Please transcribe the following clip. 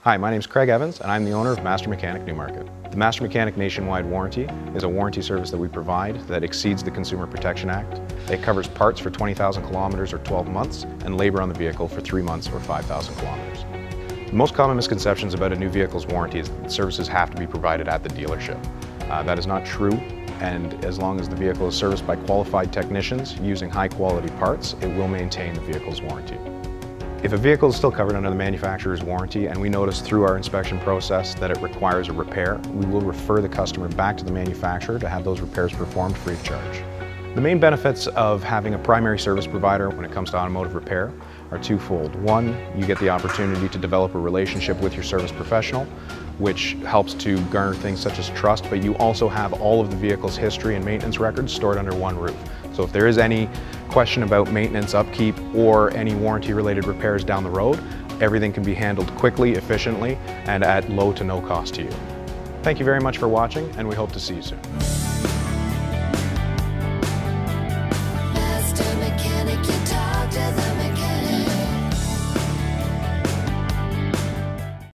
Hi, my name is Craig Evans and I'm the owner of Master Mechanic Newmarket. The Master Mechanic Nationwide Warranty is a warranty service that we provide that exceeds the Consumer Protection Act. It covers parts for 20,000 kilometers or 12 months and labor on the vehicle for 3 months or 5,000 kilometers. The most common misconceptions about a new vehicle's warranty is that services have to be provided at the dealership. That is not true, and as long as the vehicle is serviced by qualified technicians using high-quality parts, it will maintain the vehicle's warranty. If a vehicle is still covered under the manufacturer's warranty and we notice through our inspection process that it requires a repair, we will refer the customer back to the manufacturer to have those repairs performed free of charge. The main benefits of having a primary service provider when it comes to automotive repair are twofold. One, you get the opportunity to develop a relationship with your service professional, which helps to garner things such as trust, but you also have all of the vehicle's history and maintenance records stored under one roof. So if there is any question about maintenance, upkeep, or any warranty-related repairs down the road, everything can be handled quickly, efficiently, and at low to no cost to you. Thank you very much for watching, and we hope to see you soon.